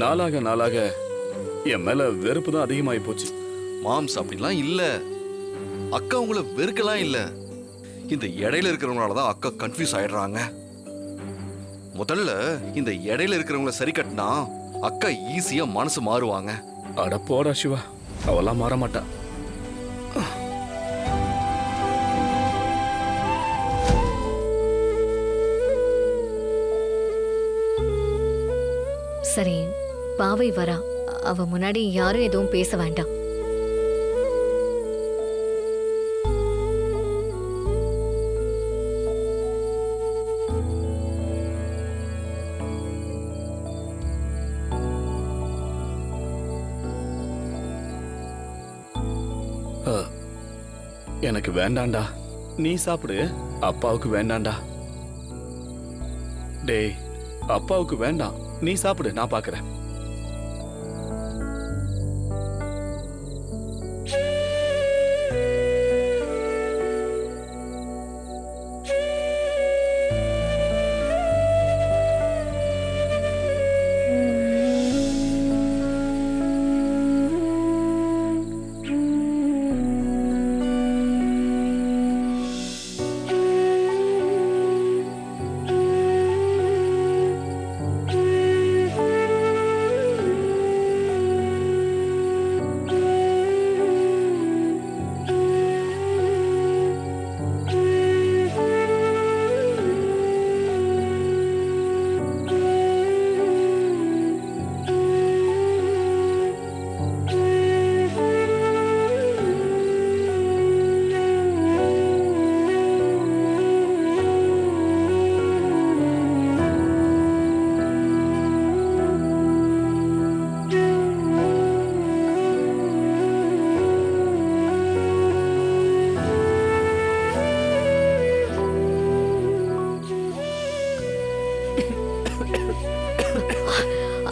நாளாக நாளாக என் மேல வெறுப்பு தான் அதிகமாயி போச்சு. மாம்ஸ் அப்படிலாம் இல்ல. அக்கா உங்களை வெறுக்கலாம் இல்ல. இந்த இடையில இருக்கிறவங்களாலதான் அக்கா கன்ஃபியூஸ் ஆயிடுறாங்க. முதல்ல இந்த இடையில இருக்கிறவங்களை சரி கட்டினா அக்கா ஈஸியா மனசு மாறுவாங்க. அட போடா சிவா, அவெல்லாம் மாற மாட்டா. சரி, பாவை வரா. அவ முன்னாடி யாரும் எதுவும் பேச வேண்டாம். எனக்கு வேண்டாண்டா, நீ சாப்பிடு. அப்பாவுக்கு வேண்டாண்டா. டேய், அப்பாவுக்கு வேண்டாம், நீ சாப்பிடு, நான் பாக்குறேன்.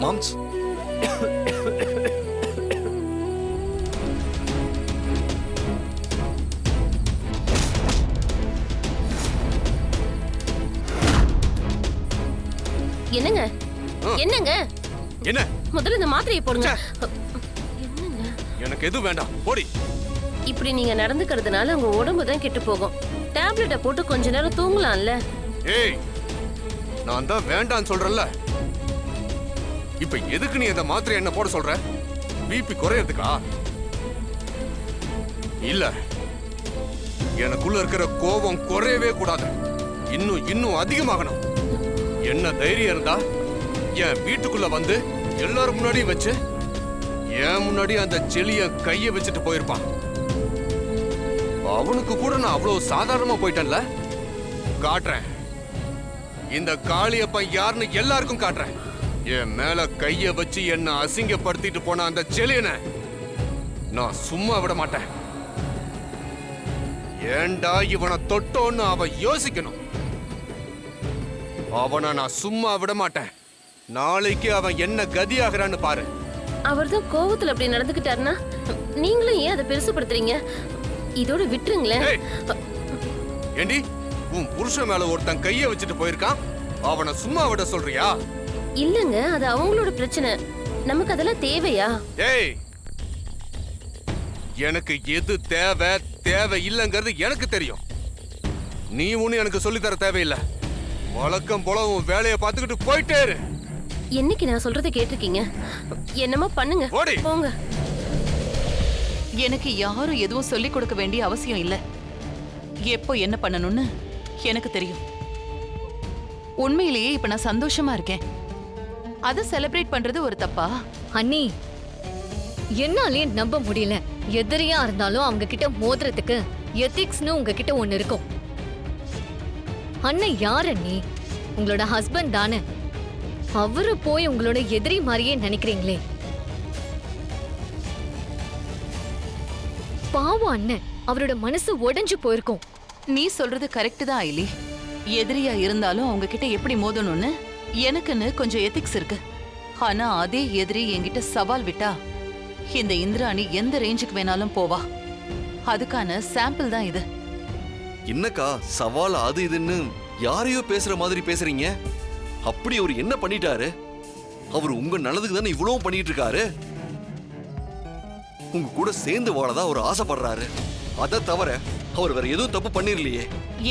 மாம்ஸ், என்னங்க என்னங்க என்ன? முதல்ல இந்த மாத்திரையை போடுங்க. என்னங்க, எனக்கு எதுவும் வேண்டாம், போடி. இப்படி நீங்க நடந்துக்கிறதுனால உங்க உடம்பு தான் கெட்டு போகும். டேப்லெட்டை போட்டு கொஞ்ச நேரம் தூங்கலாம்ல. ஏய், நான் தான் வேண்டான்னு சொல்றேன்ல. இப்ப எதுக்கு நீ அந்த மாத்திரை என்ன போட சொல்ற? பிபி குறையறதுக்கா? இல்ல, எனக்குள்ள இருக்கிற கோபம் குறையவே கூடாது, இன்னும் இன்னும் அதிகமாகணும். என்ன தைரியம் இருந்தா என் வீட்டுக்குள்ள வந்து எல்லாரும் முன்னாடியும் வச்சு என் முன்னாடி அந்த செளிய கைய வச்சுட்டு போயிருப்பான். அவனுக்கு கூட நான் அவ்வளவு சாதாரணமா போயிட்டேன்ல. காட்டுறேன், இந்த காளியப்பன் யாருன்னு எல்லாருக்கும் காட்டுறேன். என் மேல கைய வச்சு என்ன அசிங்கப்படுத்திட்டு போன அந்த செளியனை நான் சும்மா விட மாட்டேன். ஏண்டா இவனை தொட்டோன்னு அவன் யோசிக்கணும். அவனை நான் சும்மா விட மாட்டேன். நாளைக்கு அவன் என்ன கதியாகிறான்னு பாரு. அவர் தான் கோவத்துல அப்படி நடந்துக்கிட்டாருன்னா நீங்களும் ஏன் அதை பெருசுப்படுத்துறீங்க? இதோட விட்டுருங்களேன். ஏண்டி, உன் புருஷன் மேல ஒருத்தன் கைய வச்சுட்டு போயிருக்கான், அவனை சும்மா விட சொல்றியா? இல்லங்க, அது அவங்களோட பிரச்சனை, நமக்கு அதெல்லாம் தேவையா? ஏய், எனக்கு எது தேவை தேவை இல்லைங்கிறது எனக்கு தெரியும். நீ ஒண்ணு எனக்கு சொல்லித்தர தேவையில்லை. வழக்கம் போல உன் வேலையை பார்த்துக்கிட்டு போயிட்டே இரு. என்னைக்கு நான் சொல்றதை கேட்டிருக்கீங்க? என்னமோ பண்ணுங்க, ஓடி போங்க. எனக்கு யாரும் எதுவும் சொல்லிக் கொடுக்க வேண்டிய அவசியம் இல்ல. எப்போ என்ன பண்ணணும்னு எனக்கு தெரியும். உண்மையிலேயே இப்ப நான் சந்தோஷமா இருக்கேன். அதை செலிப்ரேட் பண்றது ஒரு தப்பா? அண்ணி, என்னாலே நம்ப முடியல. எதிரியா இருந்தாலும் அவங்க கிட்ட மோதுறதுக்கு எத்திக்ஸ்னு உங்ககிட்ட ஒண்ணு இருக்கும். அண்ணன் யார் அண்ணி? உங்களோட ஹஸ்பண்ட் தானே. அவரு போய் உங்களோட எதிரி மாதிரியே நினைக்கிறீங்களே. பாவம் அண்ணன், அவரோட மனசு உடைஞ்சு போயிருக்கும். நீ சொல்றது கரெக்ட் தான் ஐலி. எதிரியா இருந்தாலும் அவங்க கிட்ட எப்படி மோதணும்னு எனக்குன்னு கொஞ்சம் எத்திக்ஸ் இருக்கு. ஆனா அதே எதிரி என்கிட்ட சவால் விட்டா இந்த இந்திராணி எந்த ரேஞ்சுக்கு வேணாலும் போவா. அதுக்கான சாம்பிள் தான் இது. என்னக்கா சவால் அது இதுன்னு யாரையோ பேசுற மாதிரி பேசுறீங்க? அப்படி அவர் என்ன பண்ணிட்டாரு? அவர் உங்க நல்லதுக்கு தானே இவ்வளவும் பண்ணிட்டு இருக்காரு. உங்க கூட சேர்ந்து வாழதான் அவர் ஆசைப்படுறாரு. அதை தவிர அவர் வேற எதுவும் தப்பு பண்ணிரலையே.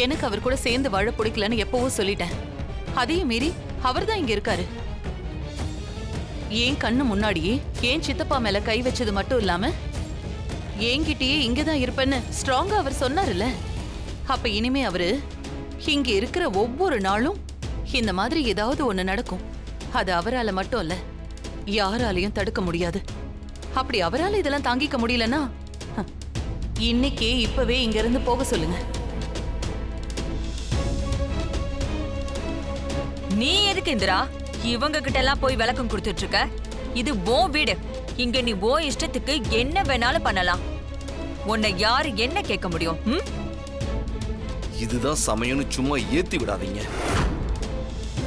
எனக்கு அவர் கூட சேர்ந்து வாழ பிடிக்கலன்னு எப்பவோ சொல்லிட்டேன். அதையும் மீறி அவர் தான் இங்க இருக்காரு. ஏன் கண்ணு முன்னாடியே ஏன் சித்தப்பா மேல கை வச்சது மட்டும் இல்லாம என்கிட்டயே இங்கதான் இருப்பேன்னு ஸ்ட்ராங்கா அவர் சொன்னாருல்ல. அப்ப இனிமே அவரு இங்க இருக்கிற ஒவ்வொரு நாளும் இந்த மாதிரி ஏதாவது ஒண்ணு நடக்கும். அது அவரால மட்டும் இல்ல, யாராலையும் தடுக்க முடியாது. அப்படி அவரால இதெல்லாம் தாங்கிக்க முடியலன்னா இன்னைக்கே இப்பவே இங்க இருந்து போக சொல்லுங்க. நீ எதுக்கு இந்திரா இவங்க கிட்ட எல்லாம் போய் விளக்கம் கொடுத்துட்டு இருக்க? இது உன் வீடு. இங்க நீ உன் இஷ்டத்துக்கு என்ன வேணாலும் பண்ணலாம். உன்னை யாரு என்ன கேட்க முடியும்? இதுதான் சமயம்னு சும்மா ஏத்தி விடாதீங்க.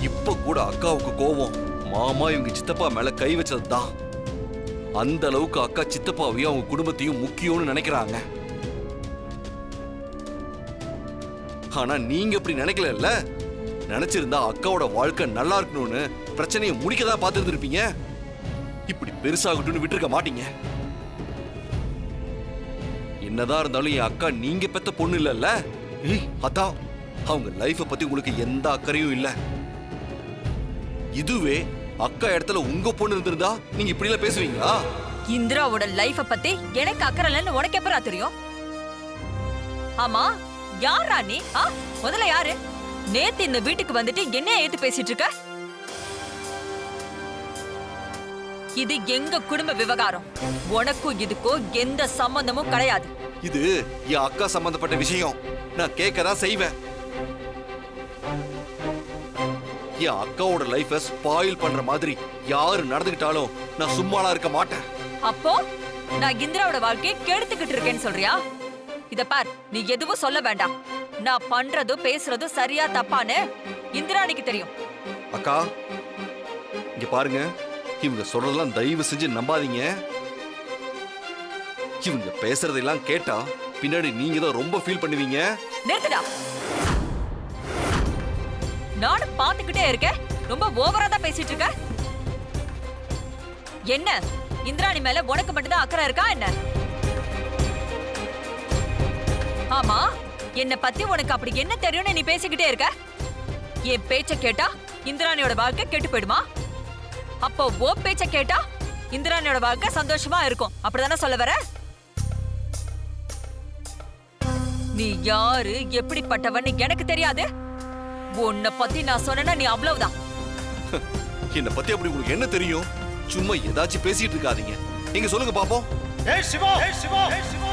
இப்ப கூட அக்காவுக்கு கோவம் மாமா இவங்க சித்தப்பா மேல கை வச்சதுதான். அந்த அளவுக்கு அக்கா சித்தப்பாவையும் அவங்க குடும்பத்தையும் முக்கியம்னு நினைக்கிறாங்க. ஆனா நீங்க இப்படி நினைக்கல. நினைச்சிருந்தா அக்காவோட வாழ்க்கை நல்லா இருக்கணும்னு பிரச்சனையை முடிக்கதான் பார்த்துருந்துருப்பீங்க. இப்படி பெருசாகட்டும்னு விட்டுருக்க மாட்டீங்க. என்னதான் இருந்தாலும் என் அக்கா நீங்க பெத்த பொண்ணு இல்லல்ல. அதான் அவங்க லைஃப பத்தி உங்களுக்கு எந்த அக்கறையும் இல்ல. இதுவே அக்கா இடத்துல உங்க பொண்ணு இருந்திருந்தா நீங்க இப்படி எல்லாம் பேசுவீங்களா? இந்திராவோட லைஃப பத்தி எனக்கு அக்கறை இல்லைன்னு உனக்கு எப்பரா தெரியும்? ஆமா, யாரா நீ? முதல்ல யாரு? நேத்து இந்த வீட்டுக்கு வந்துட்டு என்ன ஏத்து பேசிட்டு இருக்க? இது எங்க குடும்ப விவகாரம். உனக்கும் இதுக்கும் எந்த சம்பந்தமும் கிடையாது. இது என் அக்கா சம்பந்தப்பட்ட விஷயம். நான் கேட்கதான் செய்வேன். என் அக்காவோட லைஃப ஸ்பாயில் பண்ற மாதிரி யாரு நடந்துக்கிட்டாலும் நான் சும்மாலாம் இருக்க மாட்டேன். அப்போ நான் இந்திராவோட வாழ்க்கையை கெடுத்துக்கிட்டு இருக்கேன்னு சொல்றியா? இத பார், நீ எதுவும் சொல்ல வேண்டாம். நான் பண்றதும் பேசுறதும் சரியா தப்பான்னு இந்திராணிக்கு தெரியும். அக்கா இங்க பாருங்க, இவங்க சொல்றதெல்லாம் தயவு செஞ்சு நம்பாதீங்க. இவங்க பேசுறதெல்லாம் கேட்டா பின்னாடி நீங்க தான் ரொம்ப ஃபீல் பண்ணுவீங்க. நிறுத்துடா. நானும் பாத்துக்கிட்டே இருக்கேன். ரொம்ப ஓவரா தான் பேசிட்டு இருக்க. என்ன இந்திராணி மேல உனக்கு மட்டும்தான் அக்கறை இருக்கா என்ன? ஆமா, என்ன பத்தி உனக்கு அப்படி என்ன தெரியும்னு நீ பேசிக்கிட்டே இருக்க? என் பேச்ச கேட்டா இந்திராணியோட வாழ்க்கை கெட்டு போயிடுமா? அப்போ ஓ பேச்ச கேட்டா இந்திராணியோட வாழ்க்கை சந்தோஷமா இருக்கும், அப்படிதானே சொல்ல வர? நீ யாரு எப்படிப்பட்டவன்னு எனக்கு தெரியாது. உன்னை பத்தி நான் சொன்னா நீ அவ்வளவுதான். என்ன பத்தி அப்படி உங்களுக்கு என்ன தெரியும்? சும்மா ஏதாச்சும் பேசிட்டு இருக்காதீங்க. நீங்க சொல்லுங்க பாப்போம். ஏய் சிவா, ஏய் சிவா, ஏய் சிவா.